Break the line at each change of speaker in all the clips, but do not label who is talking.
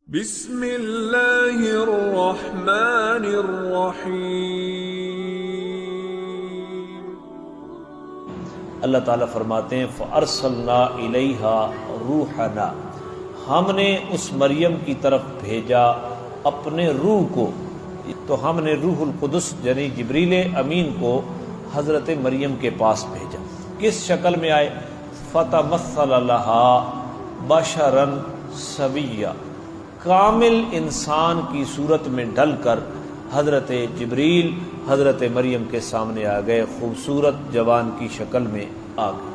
بسم اللہ الرحمن الرحیم۔
اللہ تعالیٰ فرماتے ہیں فَأَرْسَلْنَا إِلَيْهَا رُوحَنَا، ہم نے اس مریم کی طرف بھیجا اپنے روح کو۔ تو ہم نے روح القدس یعنی جبریل امین کو حضرت مریم کے پاس بھیجا۔ کس شکل میں آئے؟ فَتَمَثَّلَ لَهَا بَشَرًا سَوِيًّا، کامل انسان کی صورت میں ڈھل کر حضرت جبریل حضرت مریم کے سامنے آ گئے، خوبصورت جوان کی شکل میں آ گئے۔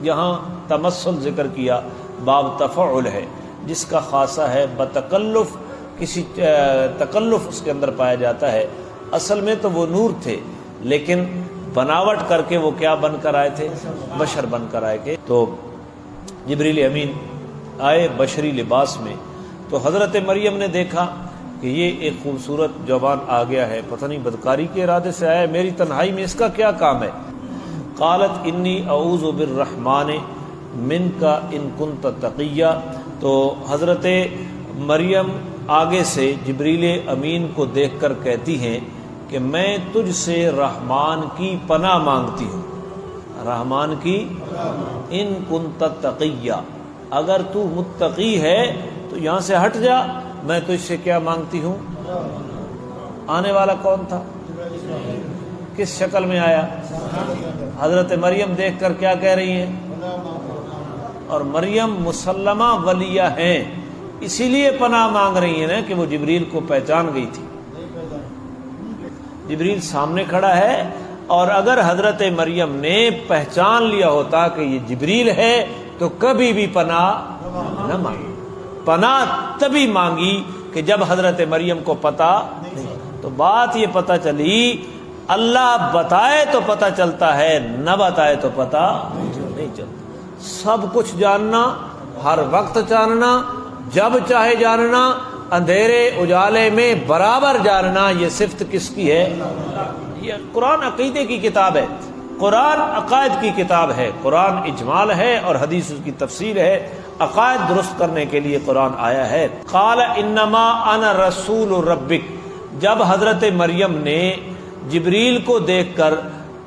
یہاں تمثل ذکر کیا، باب تفعل ہے جس کا خاصہ ہے بتکلف، کسی تکلف اس کے اندر پایا جاتا ہے۔ اصل میں تو وہ نور تھے، لیکن بناوٹ کر کے وہ کیا بن کر آئے تھے؟ بشر بن کر آئے تھے۔ تو جبریل امین آئے بشری لباس میں، تو حضرت مریم نے دیکھا کہ یہ ایک خوبصورت جوان آ گیا ہے، پتہ نہیں بدکاری کے ارادے سے آیا ہے، میری تنہائی میں اس کا کیا کام ہے؟ قالت انی اعوذ بالرحمن منک ان کنت تقیا، تو حضرت مریم آگے سے جبریل امین کو دیکھ کر کہتی ہیں کہ میں تجھ سے رحمان کی پناہ مانگتی ہوں، رحمان کی، ان کنت تقیا، اگر تو متقی ہے تو یہاں سے ہٹ جا، میں تجھ سے کیا مانگتی ہوں؟ آنے والا کون تھا؟ کس شکل میں آیا؟ حضرت مریم دیکھ کر کیا کہہ رہی ہیں؟ اور مریم مسلمہ ولیہ ہیں، اسی لیے پناہ مانگ رہی ہیں نا کہ وہ جبریل کو پہچان گئی تھی۔ جبریل سامنے کھڑا ہے، اور اگر حضرت مریم نے پہچان لیا ہوتا کہ یہ جبریل ہے تو کبھی بھی پناہ نہ مانگی۔ پناہ تبھی مانگی کہ جب حضرت مریم کو پتہ نہیں۔ تو بات یہ پتہ چلی، اللہ بتائے تو پتہ چلتا ہے، نہ بتائے تو پتہ نہیں چلتا۔ سب کچھ جاننا، ہر وقت جاننا، جب چاہے جاننا، اندھیرے اجالے میں برابر جاننا، یہ صفت کس کی ہے؟ یہ قرآن عقیدے کی کتاب ہے، قرآن عقائد کی کتاب ہے، قرآن اجمال ہے اور حدیث اس کی تفسیر ہے، عقائد درست کرنے کے لیے قرآن آیا ہے۔ قال انما انا رسول ربک، جب حضرت مریم نے جبریل کو دیکھ کر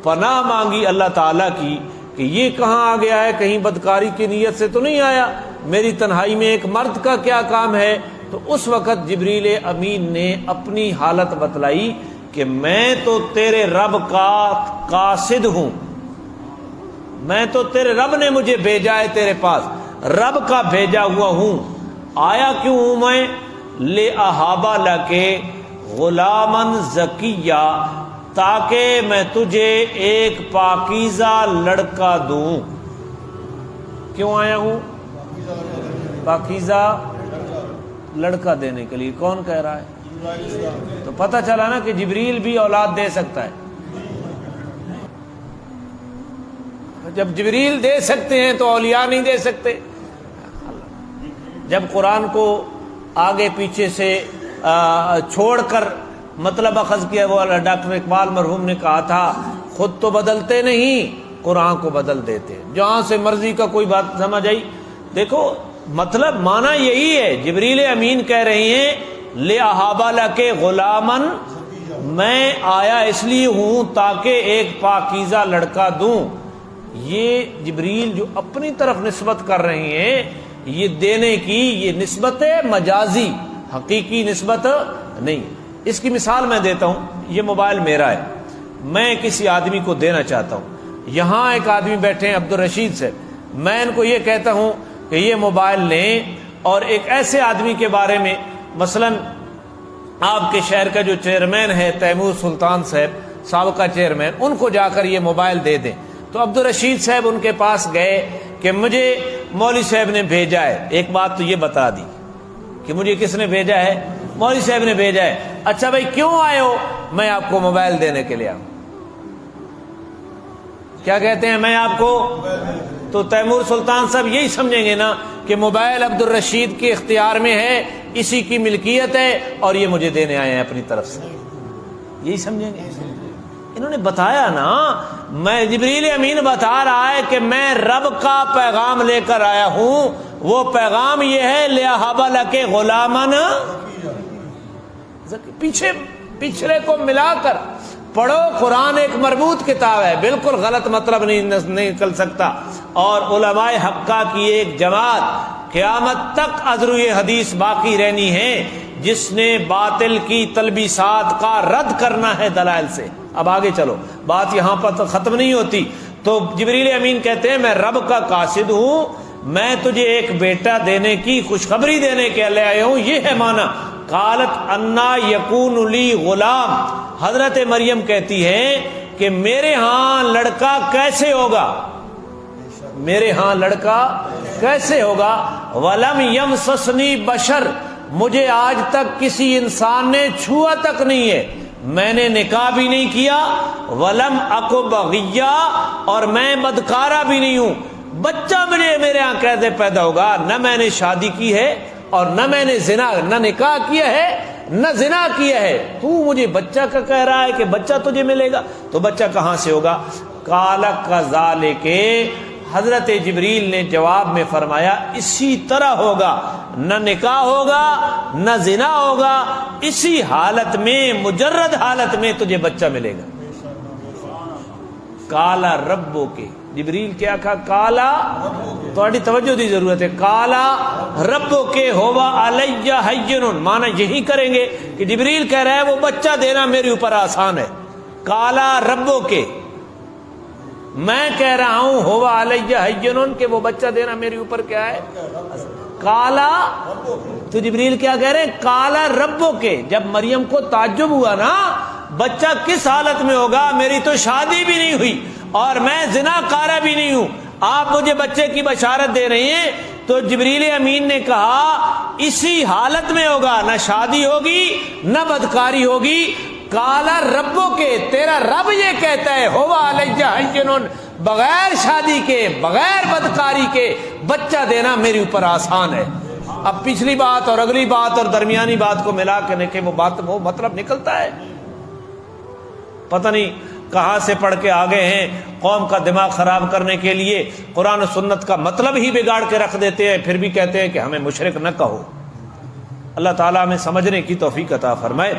پناہ مانگی اللہ تعالیٰ کی کہ یہ کہاں آ گیا ہے، کہیں بدکاری کی نیت سے تو نہیں آیا، میری تنہائی میں ایک مرد کا کیا کام ہے؟ تو اس وقت جبریل امین نے اپنی حالت بتلائی کہ میں تو تیرے رب کا قاصد ہوں، میں تو تیرے رب نے مجھے بھیجا ہے تیرے پاس، رب کا بھیجا ہوا ہوں۔ آیا کیوں ہوں میں؟ لِأَهَبَ لَكَ غُلَامًا زَكِيًّا، تاکہ میں تجھے ایک پاکیزہ لڑکا دوں۔ کیوں آیا ہوں؟ پاکیزہ لڑکا دینے کے لیے۔ کون کہہ رہا ہے؟ تو پتہ چلا نا کہ جبریل بھی اولاد دے سکتا ہے۔ جب جبریل دے سکتے ہیں تو اولیاء نہیں دے سکتے؟ جب قرآن کو آگے پیچھے سے چھوڑ کر مطلب اخذ کیا، وہ ڈاکٹر اقبال مرحوم نے کہا تھا خود تو بدلتے نہیں، قرآن کو بدل دیتے، جہاں سے مرضی کا کوئی بات سمجھ آئی۔ دیکھو مطلب معنی یہی ہے، جبریل امین کہہ رہی ہیں لِأَهَبَ لَكَ غُلَامًا، میں آیا اس لیے ہوں تاکہ ایک پاکیزہ لڑکا دوں۔ یہ جبریل جو اپنی طرف نسبت کر رہی ہیں، یہ دینے کی یہ نسبت مجازی، حقیقی نسبت نہیں۔ اس کی مثال میں دیتا ہوں، یہ موبائل میرا ہے، میں کسی آدمی کو دینا چاہتا ہوں، یہاں ایک آدمی بیٹھے ہیں عبدالرشید سے، میں ان کو یہ کہتا ہوں کہ یہ موبائل لیں، اور ایک ایسے آدمی کے بارے میں مثلا آپ کے شہر کا جو چیئرمین ہے تیمور سلطان صاحب، سابقہ چیئرمین، ان کو جا کر یہ موبائل دے دیں۔ تو عبدالرشید صاحب ان کے پاس گئے کہ مجھے مولوی صاحب نے بھیجا ہے، ایک بات تو یہ بتا دی کہ مجھے کس نے بھیجا ہے؟ مولوی صاحب نے بھیجا ہے۔ اچھا بھائی کیوں آئے ہو؟ میں آپ کو موبائل دینے کے لیے آؤں۔ کیا کہتے ہیں؟ میں آپ کو، تو تیمور سلطان صاحب یہی سمجھیں گے نا کہ موبائل عبدالرشید کے اختیار میں ہے، اسی کی ملکیت ہے، اور یہ مجھے دینے آئے ہیں اپنی طرف سے، یہی سمجھیں گے۔ انہوں نے بتایا نا، میں جبریل امین بتا رہا ہے کہ میں رب کا پیغام لے کر آیا ہوں، وہ پیغام یہ ہے لِیَهَبَ لَكَ غُلَامًا، پچھلے کو ملا کر پڑھو. قرآن ایک مربوط کتاب ہے، بالکل غلط مطلب نہیں نکل سکتا. اور علماء حقہ کی ایک جماعت قیامت تک ازرو یہ حدیث باقی رہنی ہے جس نے باطل کی تلبیسات کا رد کرنا ہے دلائل سے. اب آگے چلو، بات یہاں پر تو ختم نہیں ہوتی. تو جبریل امین کہتے ہیں میں رب کا قاصد ہوں، میں تجھے ایک بیٹا دینے کی خوشخبری دینے کے لیے آیا ہوں. یہ ہے معنی. قالت انا یکون لی غلام، حضرت مریم کہتی ہے کہ میرے ہاں لڑکا کیسے ہوگا، میرے ہاں لڑکا کیسے ہوگا. ولم یمسسنی بشر، مجھے آج تک کسی انسان نے چھوا تک نہیں ہے، میں نے نکاح بھی نہیں کیا. ولم اکو بغیا، اور میں بدکارہ بھی نہیں ہوں. بچہ میرے ہاں کیسے پیدا ہوگا؟ نہ میں نے شادی کی ہے اور نہ میں نے نہ نکاح کیا ہے نہ زنا کیا ہے. تو مجھے بچہ کا کہہ رہا ہے کہ بچہ تجھے ملے گا، تو بچہ کہاں سے ہوگا؟ قال کذالک، حضرت جبریل نے جواب میں فرمایا اسی طرح ہوگا، نہ نکاح ہوگا نہ زنا ہوگا، اسی حالت میں مجرد حالت میں تجھے بچہ ملے گا. کالا ربو کے، جبریل کیا کہا؟ کالا، تھوڑی توجہ دی ضرورت ہے. کالا ربو کے ہوا علیہ حین، معنی یہی کریں گے کہ جبریل کہہ رہا ہے وہ بچہ دینا میرے اوپر آسان ہے. کالا ربو کے، میں کہہ رہا ہوں ہوا علیہ حین کہ وہ بچہ دینا میرے اوپر کیا ہے؟ کالا، تو جبریل کیا کہہ رہے ہیں؟ کالا ربو کے. جب مریم کو تعجب ہوا نا بچہ کس حالت میں ہوگا، میری تو شادی بھی نہیں ہوئی اور میں زنا کارہ بھی نہیں ہوں، آپ مجھے بچے کی بشارت دے رہی ہیں. تو جبریل امین نے کہا اسی حالت میں ہوگا، نہ شادی ہوگی نہ بدکاری ہوگی. کالا ربو کے، تیرا رب یہ کہتا ہے ہوا علیہ حین، بغیر شادی کے بغیر بدکاری کے بچہ دینا میرے اوپر آسان ہے. اب پچھلی بات اور اگلی بات اور درمیانی بات کو ملا کے وہ مطلب نکلتا ہے. پتہ نہیں کہاں سے پڑھ کے آگے ہیں، قوم کا دماغ خراب کرنے کے لیے قرآن و سنت کا مطلب ہی بگاڑ کے رکھ دیتے ہیں، پھر بھی کہتے ہیں کہ ہمیں مشرک نہ کہو. اللہ تعالیٰ ہمیں سمجھنے کی توفیق عطا فرمائے.